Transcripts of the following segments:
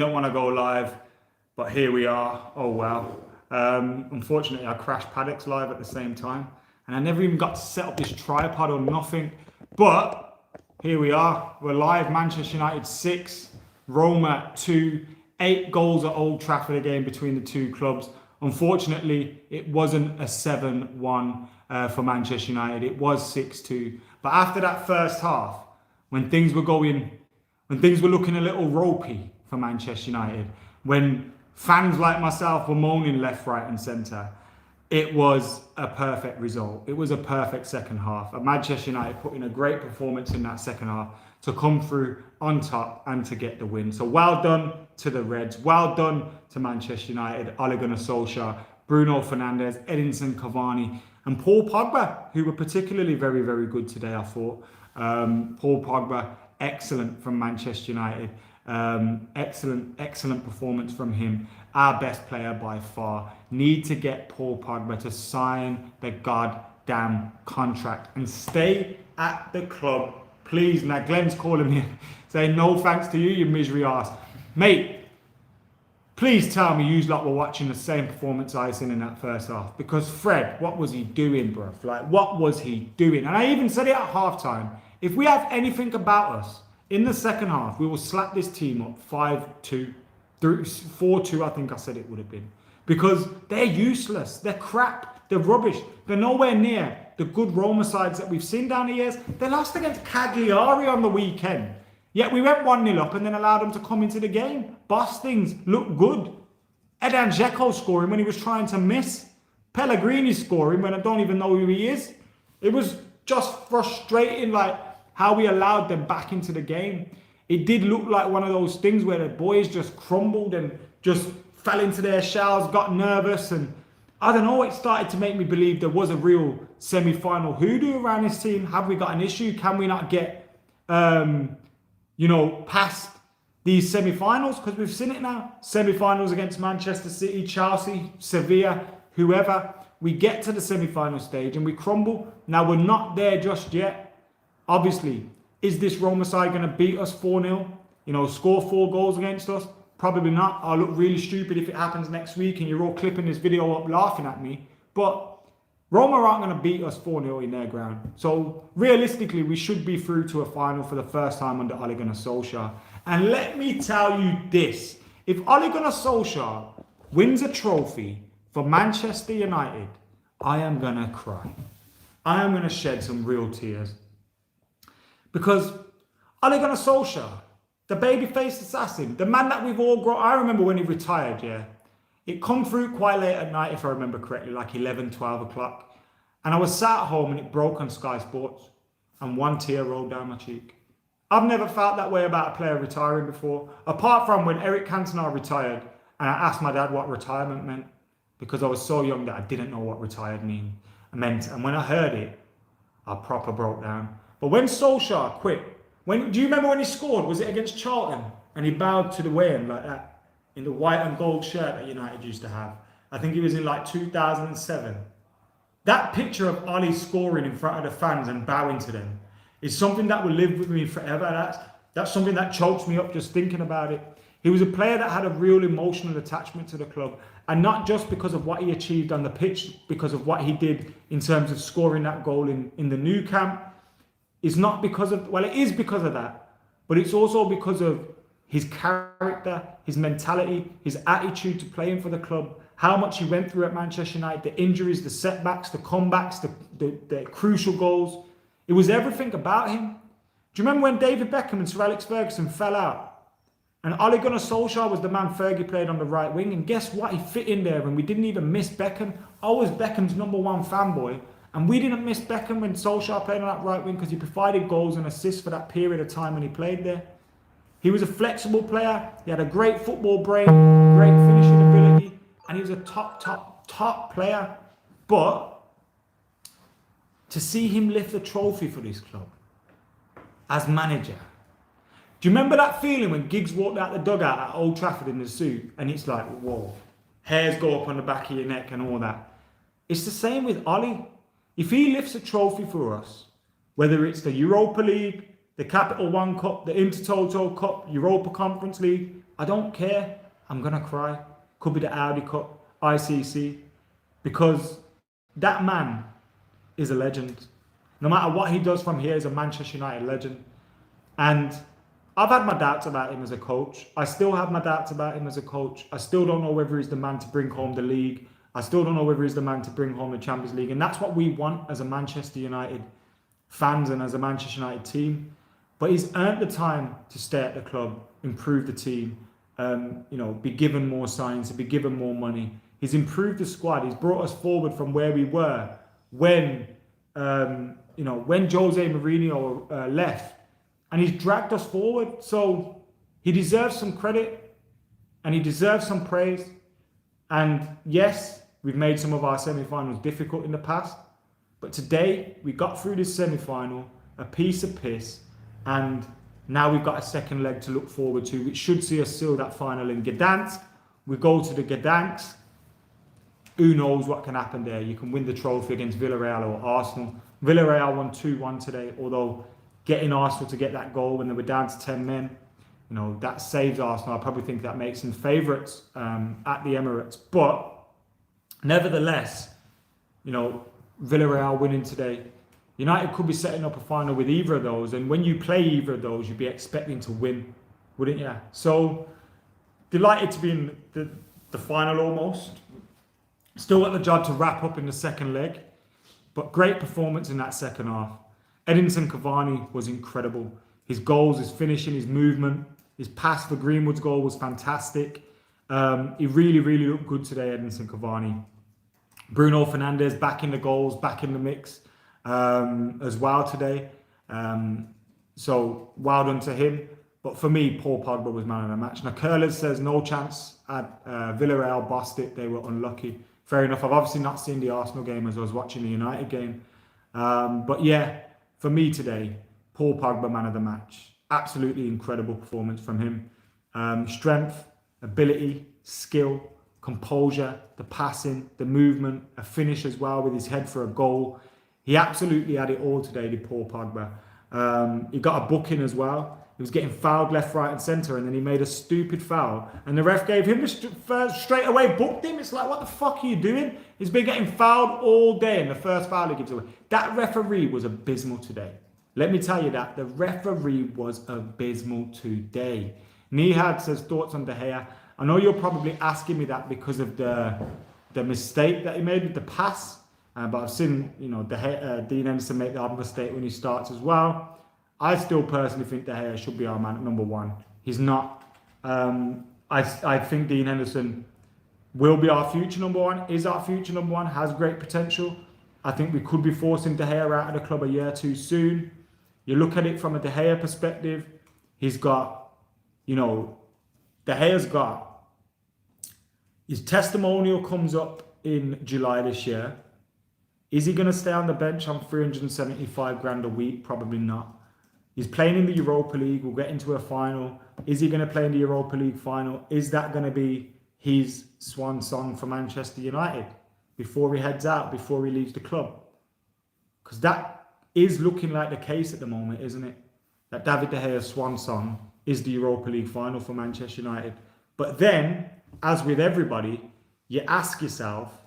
don't want to go live, but here we are. Oh wow. Unfortunately, I crashed Paddocks live at the same time, and I never even got to set up this tripod or nothing. But here we are. We're live. Manchester United 6, Roma 2. 8 goals at Old Trafford again between the two clubs. Unfortunately, it wasn't a 7-1 for Manchester United. It was 6-2. But after that first half, when things were looking a little ropey for Manchester United, when fans like myself were moaning left, right, and centre, it was a perfect result. It was a perfect second half. And Manchester United put in a great performance in that second half to come through on top and to get the win. So well done to the Reds. Well done to Manchester United, Ole Gunnar Solskjaer, Bruno Fernandes, Edinson Cavani, and Paul Pogba, who were particularly very, very good today, I thought. Paul Pogba, excellent from Manchester United. Excellent performance from him. Our best player by far. Need to get Paul Pogba to sign the goddamn contract and stay at the club, please. Now Glenn's calling me saying no thanks to you, you misery arse. Mate, please tell me you lot were watching the same performance I seen in that first half. Because Fred, what was he doing, bruv? Like, what was he doing? And I even said it at halftime. If we have anything about us in the second half, we will slap this team up 5-2, 4-2, I think I said it would have been. Because they're useless, they're crap, they're rubbish. They're nowhere near the good Roma sides that we've seen down the years. They lost against Cagliari on the weekend. Yet we went 1-0 up and then allowed them to come into the game. Boss things, look good. AdamMcKola scoring when he was trying to miss. Pellegrini scoring when I don't even know who he is. It was just frustrating, like, how we allowed them back into the game. It did look like one of those things where the boys just crumbled and just fell into their shells, got nervous, and I don't know, it started to make me believe there was a real semi-final hoodoo around this team. Have we got an issue? Can we not get, past these semi-finals? Because we've seen it now. Semi-finals against Manchester City, Chelsea, Sevilla, whoever. We get to the semi-final stage and we crumble. Now, we're not there just yet. Obviously, is this Roma side going to beat us 4-0? Score 4 goals against us? Probably not. I'll look really stupid if it happens next week and you're all clipping this video up laughing at me. But Roma aren't going to beat us 4-0 in their ground. So realistically, we should be through to a final for the first time under Ole Gunnar Solskjaer. And let me tell you this. If Ole Gunnar Solskjaer wins a trophy for Manchester United, I am going to cry. I am going to shed some real tears. Because Ole Gunnar Solskjaer, the baby-faced assassin, the man that we've all grown... I remember when he retired, yeah. It come through quite late at night, if I remember correctly, like 11, 12 o'clock. And I was sat at home and it broke on Sky Sports. And one tear rolled down my cheek. I've never felt that way about a player retiring before. Apart from when Eric Cantona retired and I asked my dad what retirement meant. Because I was so young that I didn't know what retired meant. And when I heard it, I proper broke down. But when Solskjaer quit, do you remember when he scored? Was it against Charlton? And he bowed to the weigh-in like that, in the white and gold shirt that United used to have. I think it was in like 2007. That picture of Ole scoring in front of the fans and bowing to them is something that will live with me forever. That's something that chokes me up just thinking about it. He was a player that had a real emotional attachment to the club. And not just because of what he achieved on the pitch, because of what he did in terms of scoring that goal in the new camp. It's not because of, well, it is because of that, but it's also because of his character, his mentality, his attitude to playing for the club, how much he went through at Manchester United, the injuries, the setbacks, the comebacks, the crucial goals. It was everything about him. Do you remember when David Beckham and Sir Alex Ferguson fell out? And Ole Gunnar Solskjaer was the man Fergie played on the right wing, and guess what? He fit in there, and we didn't even miss Beckham. I was Beckham's #1 fanboy. And we didn't miss Beckham when Solskjaer played on that right wing because he provided goals and assists for that period of time when he played there. He was a flexible player. He had a great football brain, great finishing ability, and he was a top player. But to see him lift a trophy for this club as manager. Do you remember that feeling when Giggs walked out the dugout at Old Trafford in the suit and it's like, whoa, hairs go up on the back of your neck and all that? It's the same with Ole. If he lifts a trophy for us, whether it's the Europa League, the Capital One Cup, the Intertoto Cup, Europa Conference League, I don't care. I'm going to cry. Could be the Audi Cup, ICC, because that man is a legend. No matter what he does from here, he's a Manchester United legend. And I've had my doubts about him as a coach. I still have my doubts about him as a coach. I still don't know whether he's the man to bring home the league. I still don't know whether he's the man to bring home the Champions League. And that's what we want as a Manchester United fans and as a Manchester United team. But he's earned the time to stay at the club, improve the team, be given more signs, be given more money. He's improved the squad. He's brought us forward from where we were when Jose Mourinho left. And he's dragged us forward. So he deserves some credit and he deserves some praise. And yes, we've made some of our semi-finals difficult in the past. But today, we got through this semi-final, a piece of piss. And now we've got a second leg to look forward to, which should see us seal that final in Gdansk. We go to the Gdansk. Who knows what can happen there? You can win the trophy against Villarreal or Arsenal. Villarreal won 2-1 today, although getting Arsenal to get that goal when they were down to 10 men, that saves Arsenal. I probably think that makes them favourites at the Emirates. But nevertheless, Villarreal winning today, United could be setting up a final with either of those. And when you play either of those, you'd be expecting to win, wouldn't you? So delighted to be in the final almost. Still got the job to wrap up in the second leg. But great performance in that second half. Edinson Cavani was incredible. His goals, his finishing, his movement, his pass for Greenwood's goal was fantastic. He really, really looked good today, Edinson Cavani. Bruno Fernandes back in the goals, back in the mix as well today. So well done to him. But for me, Paul Pogba was man of the match. McKola says no chance at Villarreal bossed it. They were unlucky. Fair enough. I've obviously not seen the Arsenal game as I was watching the United game. But yeah, for me today, Paul Pogba, man of the match. Absolutely incredible performance from him. Strength, ability, skill, composure, the passing, the movement, a finish as well with his head for a goal. He absolutely had it all today, did Paul Pogba. He got a booking as well. He was getting fouled left, right and centre, and then he made a stupid foul. And the ref gave him straight away, booked him. It's like, what the fuck are you doing? He's been getting fouled all day, and the first foul he gives away. That referee was abysmal today. Let me tell you that. The referee was abysmal today. Nihad says, thoughts on De Gea. I know you're probably asking me that because of the mistake that he made with the pass. But I've seen, Dean Henderson make the other mistake when he starts as well. I still personally think De Gea should be our man at number one. He's not. I think Dean Henderson will be our future number one, is our future number one, has great potential. I think we could be forcing De Gea out of the club a year too soon. You look at it from a De Gea perspective, he's got, De Gea's got, his testimonial comes up in July this year. Is he going to stay on the bench on 375 grand a week? Probably not. He's playing in the Europa League. We'll get into a final. Is he going to play in the Europa League final? Is that going to be his swan song for Manchester United before he heads out, before he leaves the club? Because that is looking like the case at the moment, isn't it? That David De Gea's swan song is the Europa League final for Manchester United. But then, as with everybody, you ask yourself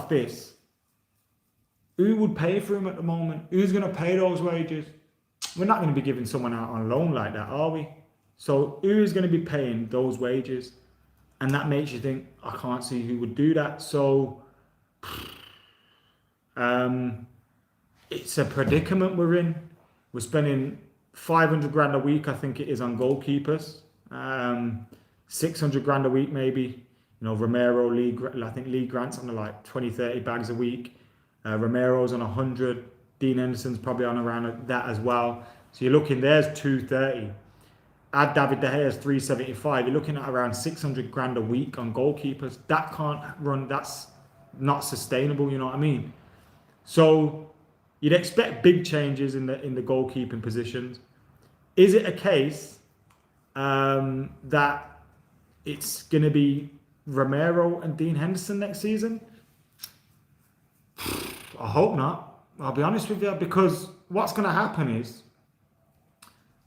this. Who would pay for him at the moment? Who's going to pay those wages? We're not going to be giving someone out on loan like that, are we? So who is going to be paying those wages? And that makes you think, I can't see who would do that. So it's a predicament we're in. We're spending 500 grand a week, I think it is, on goalkeepers. 600 grand a week maybe. Romero, I think Lee Grant's on like 20, 30 bags a week. Romero's on 100. Dean Henderson's probably on around that as well. So you're looking, there's 230. Add David De Gea's 375. You're looking at around 600 grand a week on goalkeepers. That can't run. That's not sustainable. You know what I mean? So you'd expect big changes in the goalkeeping positions. Is it a case that it's going to be Romero and Dean Henderson next season? I hope not. I'll be honest with you, because what's going to happen is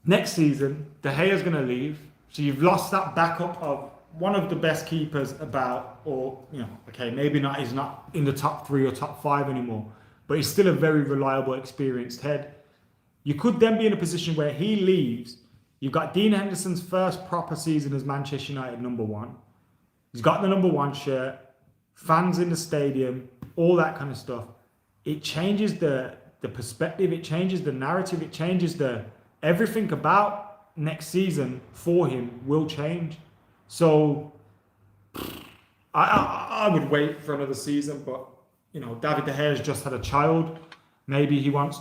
next season, De Gea's going to leave. So you've lost that backup of one of the best keepers about, or, okay, maybe not, he's not in the top 3 or top 5 anymore, but he's still a very reliable, experienced head. You could then be in a position where he leaves. You've got Dean Henderson's first proper season as Manchester United #1. He's got the #1 shirt, fans in the stadium, all that kind of stuff. It changes the perspective, it changes the narrative, it changes everything about next season for him will change. So I would wait for another season, but David De Gea has just had a child. Maybe he wants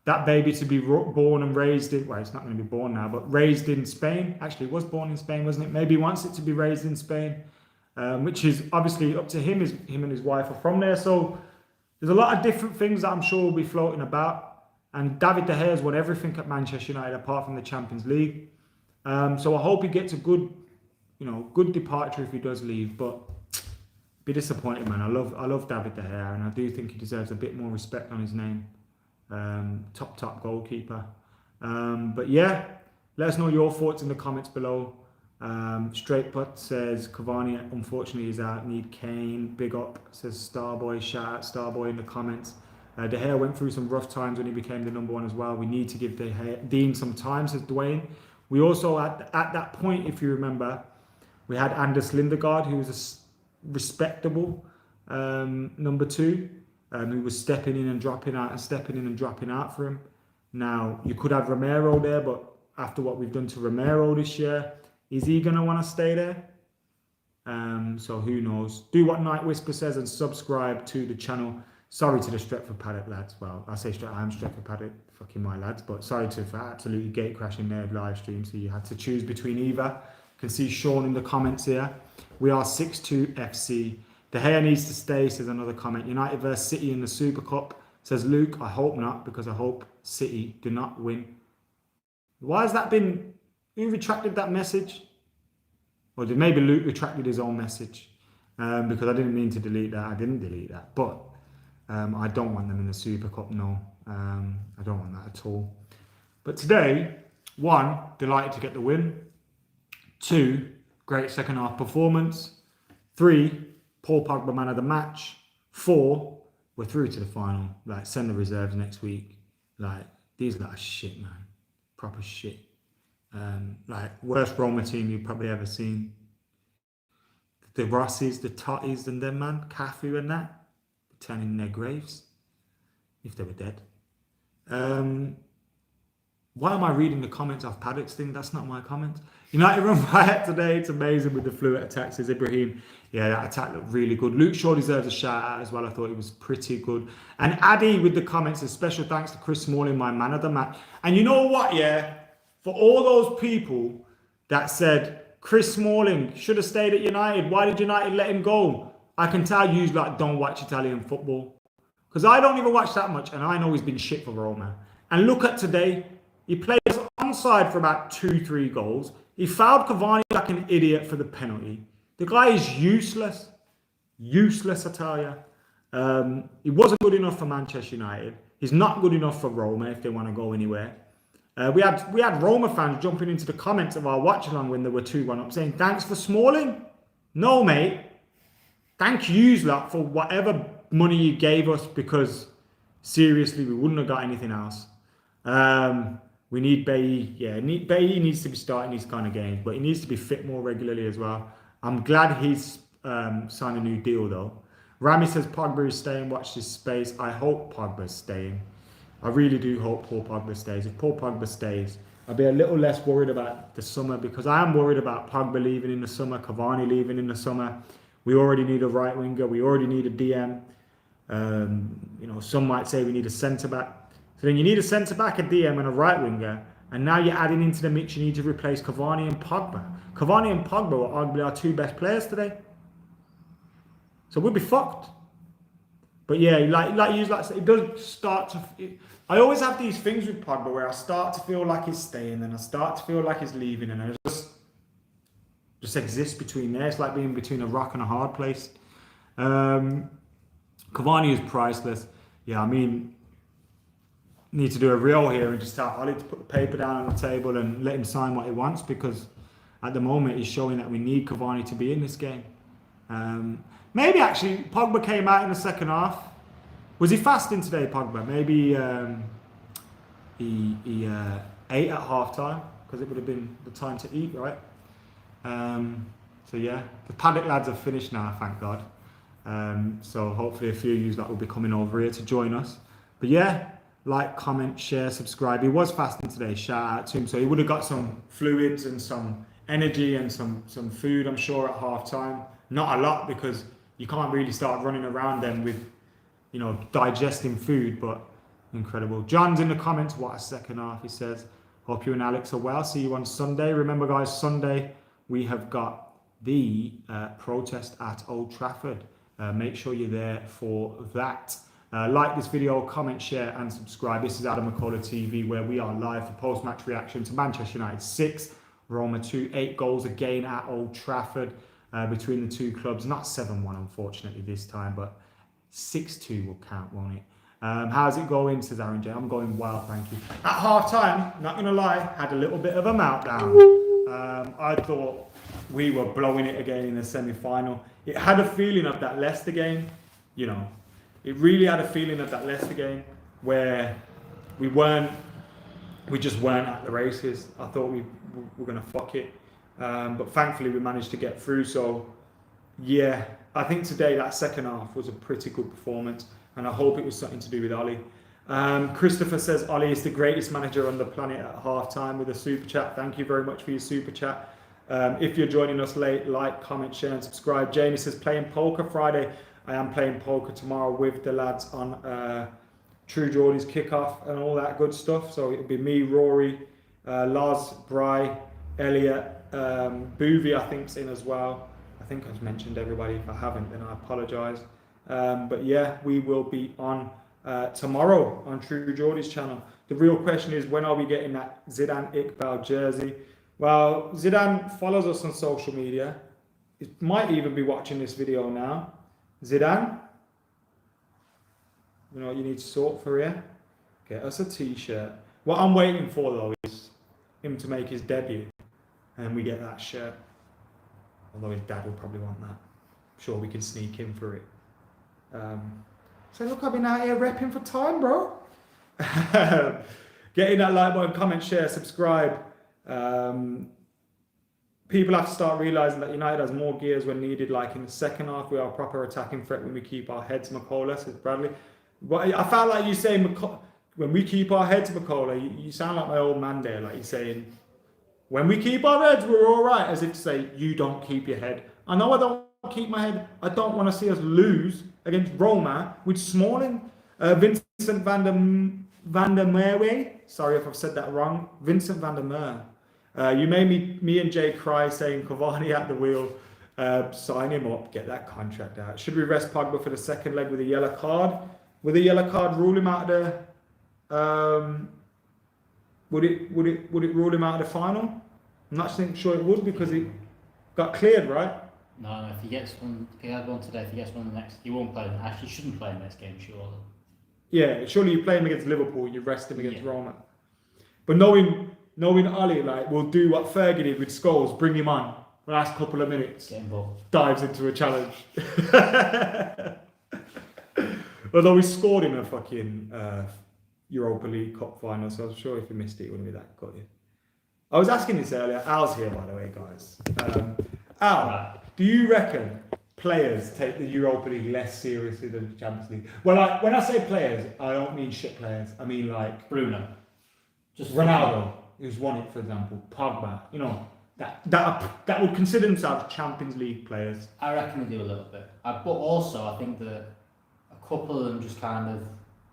that baby to be born and raised in, well, it's not going to be born now, but raised in Spain. Actually, it was born in Spain, wasn't it? Maybe he wants it to be raised in Spain, which is obviously up to him. Him and his wife are from there. So there's a lot of different things that I'm sure will be floating about. And David De Gea has won everything at Manchester United apart from the Champions League. So I hope he gets a good departure if he does leave. But be disappointed, man. I love David De Gea, and I do think he deserves a bit more respect on his name. Top goalkeeper. But yeah, let us know your thoughts in the comments below. Straight Butt says Cavani unfortunately is out. Need Kane. Big up, says Starboy. Shout out Starboy in the comments. De Gea went through some rough times when he became the #1 as well. We need to give Dean some time, says Dwayne. We also, at that point, if you remember, we had Anders Lindegaard, who was a respectable #2, who was stepping in and dropping out for him. Now, you could have Romero there, but after what we've done to Romero this year, is he going to want to stay there? So who knows? Do what Night Whisper says and subscribe to the channel. Sorry to the Stretford Paddock lads. Well, I say I'm Stretford Paddock, fucking my lads, but sorry for absolutely gate crashing their live stream. So you had to choose between either. You can see Sean in the comments here. We are 6-2 FC. De Gea needs to stay, says another comment. United versus City in the Super Cup, says Luke. I hope not, because I hope City do not win. Why has that been? Who retracted that message? Or did maybe Luke retracted his own message? Because I didn't mean to delete that. I didn't delete that, but. I don't want them in the Super Cup, no. I don't want that at all. But today, 1, delighted to get the win. 2, great second half performance. 3, Paul Pogba man of the match. 4, we're through to the final. Like, send the reserves next week. Like, these are shit, man. Proper shit. Like, worst Roma team you've probably ever seen. The Rossies, the Totties and them, man. Cafu and that. Turning in their graves, if they were dead. Why am I reading the comments off Paddock's thing? That's not my comments. United run riot today. It's amazing with the fluid attack, says Ibrahim. Yeah, that attack looked really good. Luke Shaw deserves a shout out as well. I thought it was pretty good. And Addy with the comments says special thanks to Chris Smalling, my man of the match. And you know what, yeah? For all those people that said Chris Smalling should have stayed at United, why did United let him go? I can tell you like don't watch Italian football. Because I don't even watch that much, and I know he's been shit for Roma. And look at today. He played onside for about 2-3 goals. He fouled Cavani like an idiot for the penalty. The guy is useless. Useless, I tell you. He wasn't good enough for Manchester United. He's not good enough for Roma if they want to go anywhere. We had Roma fans jumping into the comments of our watch along when they were 2-1 up saying, thanks for Smalling. No, mate. Thank yous lot for whatever money you gave us, because seriously, we wouldn't have got anything else. We need Bailly. Yeah, Bailly needs to be starting these kind of games, but he needs to be fit more regularly as well. I'm glad he's signed a new deal though. Rami says Pogba is staying. Watch this space. I hope Pogba's staying. I really do hope Paul Pogba stays. If Paul Pogba stays, I'll be a little less worried about the summer, because I am worried about Pogba leaving in the summer, Cavani leaving in the summer. We already need a right winger. We already need a DM. Some might say we need a centre back. So then you need a centre back, a DM, and a right winger. And now you're adding into the mix. You need to replace Cavani and Pogba. Cavani and Pogba were arguably our 2 best players today. So we'll be fucked. But yeah, it does start to. I always have these things with Pogba where I start to feel like he's staying, and I start to feel like he's leaving, and I just exists between there. It's like being between a rock and a hard place. Cavani is priceless. Yeah, I mean, need to do a reel here and just tell Ollie to put the paper down on the table and let him sign what he wants, because at the moment is showing that we need Cavani to be in this game. Maybe actually Pogba came out in the second half. Was he fasting today, Pogba? Maybe he ate at half time because it would have been the time to eat, right? So yeah, the Paddock lads have finished now, thank God. So hopefully a few of you that will be coming over here to join us. But yeah, like, comment, share, subscribe. He was fasting today, shout out to him. So he would have got some fluids and some energy and some food, I'm sure, at half time. Not a lot, because you can't really start running around then with, you know, digesting food, but incredible. John's in the comments, what a second half, he says. Hope you and Alex are well. See you on Sunday. Remember, guys, Sunday we have got the protest at Old Trafford. Make sure you're there for that. Like this video, comment, share and subscribe. This is AdamMcKola TV, where we are live for post-match reaction to Manchester United 6, Roma 2, 8 goals again at Old Trafford between the two clubs. Not 7-1 unfortunately this time, but 6-2 will count, won't it? How's it going, says Aaron J? I'm going well, thank you. At half time, not gonna lie, had a little bit of a meltdown. I thought we were blowing it again in the semi-final. It had a feeling of that Leicester game, you know. It really had a feeling of that Leicester game where we just weren't at the races. I thought we were gonna fuck it, but thankfully we managed to get through. So yeah, I think today that second half was a pretty good performance, and I hope it was something to do with Ollie. Christopher says Ollie is the greatest manager on the planet at half time with a super chat. Thank you very much for your super chat. If you're joining us late, like, comment, share and subscribe. Jamie says playing poker Friday. I am playing poker tomorrow with the lads on True Geordie's kickoff and all that good stuff. So it'll be me, Rory, Lars, Bry, Elliot, Boovy I think's in as well. I think I've mentioned everybody. If I haven't, then I apologise. But yeah, we will be on tomorrow on True Geordie's channel. The real question is, when are we getting that Zidane Iqbal jersey? Well, Zidane follows us on social media. He might even be watching this video now. Zidane, you know what you need to sort for here? Get us a t-shirt. What I'm waiting for though is him to make his debut and we get that shirt. Although his dad will probably want that. I'm sure we can sneak in for it. So look, I've been out here repping for time, bro. Get in that like button, comment, share, subscribe. People have to start realising that United has more gears when needed. Like in the second half, we are a proper attacking threat when we keep our heads, McKola, says Bradley. But I felt like you saying, when we keep our heads, McKola, you sound like my old man there. Like you're saying, when we keep our heads, we're all right. As if to say, you don't keep your head. I know I don't keep my head. I don't want to see us lose against Roma with Smalling. Vincent van der Merwe. Sorry if I've said that wrong. Vincent van der Mer. You made me and Jay cry saying Cavani at the wheel. Sign him up, get that contract out. Should we rest Pogba for the second leg with a yellow card? With a yellow card, rule him out of the. Would it rule him out of the final? I'm not sure it would, because he got cleared, right? No, if he gets one, if he had one today, if he gets one the next, he won't play. Actually, he shouldn't play in the next game, surely. Yeah, surely you play him against Liverpool, you rest him against Roma. But knowing Ollie, like, will do what Fergie did with Scholes, bring him on the last couple of minutes, get involved, dives into a challenge. Although he scored in a fucking Europa League Cup final, so I'm sure if you missed it, it wouldn't be that good. I was asking this earlier. Al's here, by the way, guys. Al, right. Do you reckon players take the Europa League less seriously than the Champions League? Well, like, when I say players, I don't mean shit players. I mean like Bruno, just Ronaldo, who's won it, for example. Pogba, you know, that would consider themselves Champions League players. I reckon they do a little bit. But also, I think that a couple of them just kind of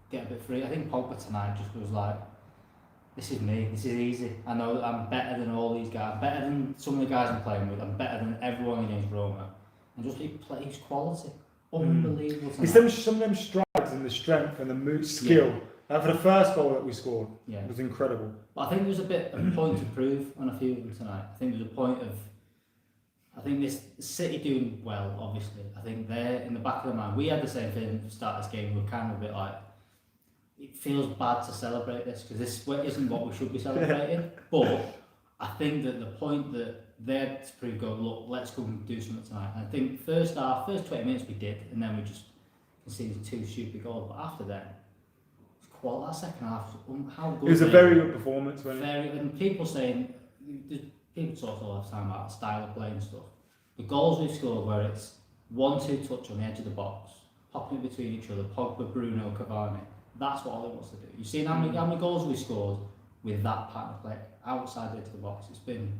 get a bit free. I think Pogba tonight just was like, this is me, this is easy. I know that I'm better than all these guys, better than some of the guys I'm playing with, I'm better than everyone against Roma. And just he plays quality. Unbelievable tonight. It's some of them strides and the strength and the move, skill. For the first goal that we scored, it was incredible. But I think there was a bit of a point to prove on a few of them tonight. I think there's a point of, I think this City doing well, obviously. I think they're in the back of the mind. We had the same thing at the start of this game. We were kind of a bit like, it feels bad to celebrate this because this isn't what we should be celebrating. But I think that the point that they had to prove, go, look, let's go and do something tonight. And I think first 20 minutes we did, and then we just conceded 2 stupid goals. But after that second half, how good. It was a very good performance. And people saying, people talk all the time about style of play and stuff. The goals we've scored where it's 1-2 touch on the edge of the box, popping it between each other, Pogba, Bruno, Cavani. That's what Ollie wants to do. You've seen how many goals we scored with that pattern of play outside the edge of the box. It's been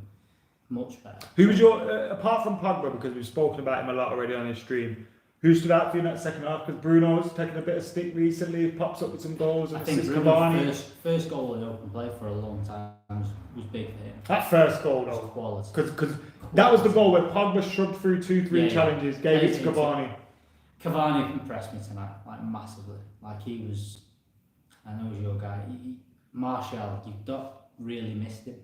much better. Who was your, apart from Pogba, because we've spoken about him a lot already on this stream, who stood out for you in that second half? Because Bruno's taken a bit of stick recently, pops up with some goals. I think Cavani, first goal in open play for a long time was big for him. That first goal though, quality. Because that was the goal where Pogba shrugged through 2-3 challenges, gave it to Cavani. Cavani impressed me tonight, like massively. Like he was, I know he's your guy. Martial, you've not really missed him.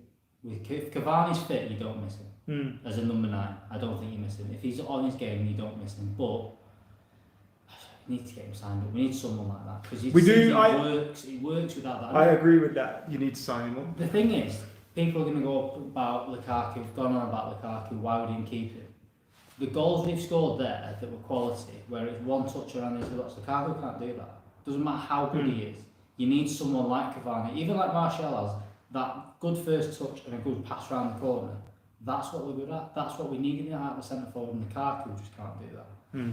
If Cavani's fit, you don't miss him. As a number 9, I don't think you miss him. If he's on his game, you don't miss him. But we need to get him signed up. We need someone like that because he works without that. I agree with that. You need to sign him up. The thing is, people are going to go up about Lukaku. We've gone on about Lukaku. Why we didn't keep him? The goals we've scored there that were quality, where it's one touch around his box, Lukaku can't do that. Doesn't matter how good he is. You need someone like Cavani, even like Martial has, that good first touch and a good pass around the corner. That's what we're good at. That's what we need in the heart of the centre forward, and Lukaku just can't do that.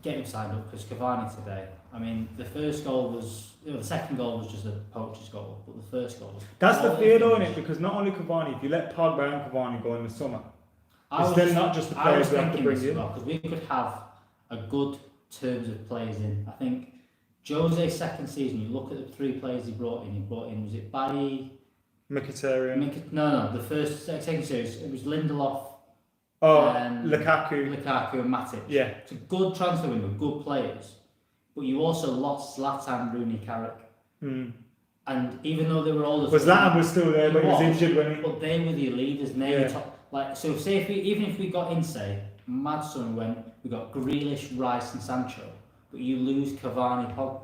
Get him signed up because Cavani today. I mean, the first goal was, the second goal was just a poacher's goal, but the first goal was. That's the fear, though, isn't it? Because not only Cavani, if you let Pogba and Cavani go in the summer, it's then not just the players we have to bring in. Because we could have a good terms of players in. I think Jose's second season, you look at the 3 players he brought in, was it Barry? Mkhitaryan. No, the second series, it was Lindelof. Lukaku and Matic. Yeah. It's a good transfer window, good players. But you also lost Zlatan, Rooney, Carrick. And even though they were all Zlatan was still there, but he was injured when he. But they were the leaders, and they were top. Like, so say if we got in, say, Madsen when we got Grealish, Rice and Sancho, but you lose Cavani, Pogba,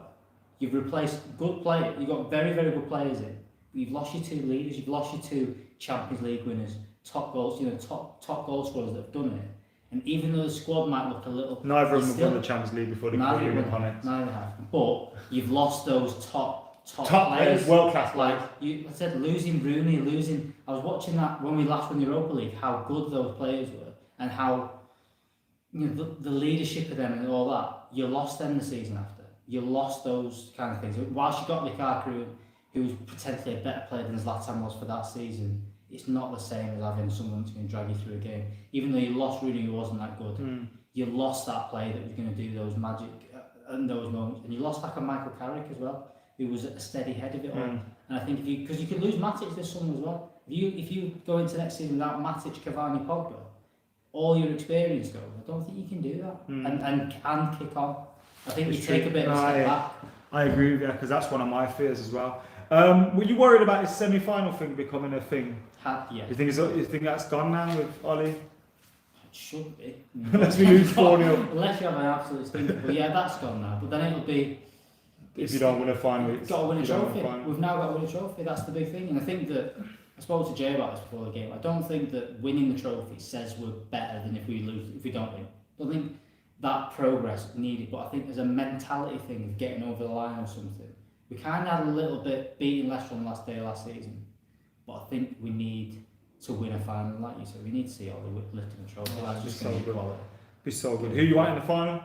you've replaced good players, you've got very, very good players in, but you've lost your 2 leaders, you've lost your 2 Champions League winners, top goals, top goal scorers that have done it. And even though the squad might look a little... Neither of them have won the Champions League before they put you in on it. Neither have. But you've lost those top players, world-class players. I said, losing Rooney, I was watching that when we last won the Europa League, how good those players were, and how the leadership of them and all that, you lost them the season after. You lost those kind of things. Whilst you got Lukaku, who was potentially a better player than Zlatan was for that season, it's not the same as having someone who's going to drag you through a game. Even though you lost Rooney, who wasn't that good, you lost that player that was going to do those magic and those moments. And you lost like a Michael Carrick as well, who was a steady head of it all. And I think because you could lose Matic this summer as well. If you go into next season without Matic, Cavani, Pogba, all your experience goes. I don't think you can do that and kick on. I think you take a bit of a step back. I agree with you because that's one of my fears as well. Were you worried about this semi-final thing becoming a thing? Yeah. You think that's gone now with Ollie? It should be. Unless we lose 4-0. Unless you have an absolute stinker. But yeah, that's gone now. But then it'll be... If you don't win a final, you've got to win a trophy. We've now got to win a trophy. That's the big thing. And I think that... I spoke to Jay about this before the game. I don't think that winning the trophy says we're better than if we don't win. I don't think that progress needed. But I think there's a mentality thing of getting over the line or something. We kind of had a little bit beating Leicester on the last day of last season. But I think we need to win a final, like you said. We need to see all the lifting the trophy. That's just going to be quality. Be so good. Who you want in the final?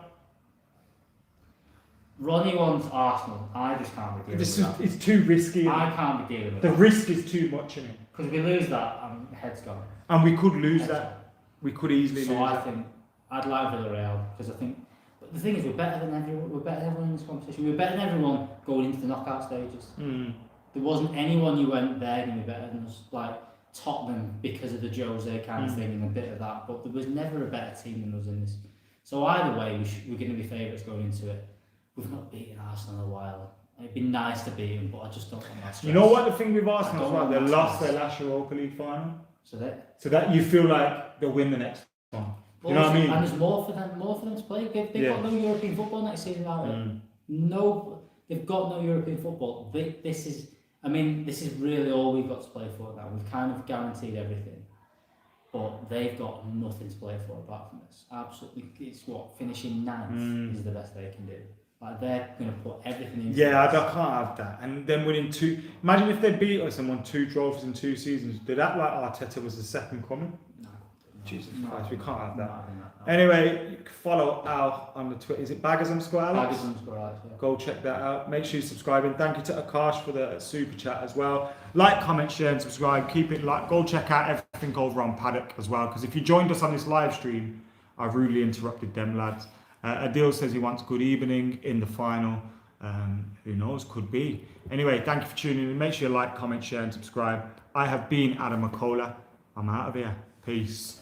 Ronnie wants Arsenal. I just can't be dealing with that. It's too risky. I can't be dealing with that. The risk is too much in it. Because if we lose that, head's gone. And we could lose that. We could easily lose that. So I think I'd like Villarreal because I think. But the thing is, we're better than everyone. We're better than everyone in this competition. We're better than everyone going into the knockout stages. There wasn't anyone you went there and you were better than us. Like Tottenham because of the Jose kind of thing and a bit of that. But there was never a better team than us in this. So either way, we're going to be favourites going into it. We've not beaten Arsenal in a while. It'd be nice to beat them, but I just don't want that stress. You know what the thing with Arsenal is, right? They lost their last Europa League final. So that you feel like they'll win the next one. Well, you know what I mean? And there's more for them to play. They've got no European football next season, haven't they? No, they've got no European football. This is really all we've got to play for now. We've kind of guaranteed everything. but they've got nothing to play for apart from this. Absolutely, it's what finishing ninth is the best they can do. Like they're going to put everything into Yeah, I this. can't have that. And then winning 2. Imagine if they beat us and won 2 trophies in 2 seasons. Did that like Arteta was the second coming? No, Jesus Christ, we can't have no, that. no. Anyway, you can follow Al on the Twitter. Is it Baggers_Alex? Alex, yeah. Go check that out. Make sure you subscribe. And thank you to Akash for the super chat as well. Like, comment, share, and subscribe. Keep it like. Go check out everything over on Paddock as well. Because if you joined us on this live stream, I've rudely interrupted them lads. Adil says he wants good evening in the final. Who knows? Could be. Anyway, thank you for tuning in. Make sure you like, comment, share, and subscribe. I have been AdamMcKola. I'm out of here. Peace.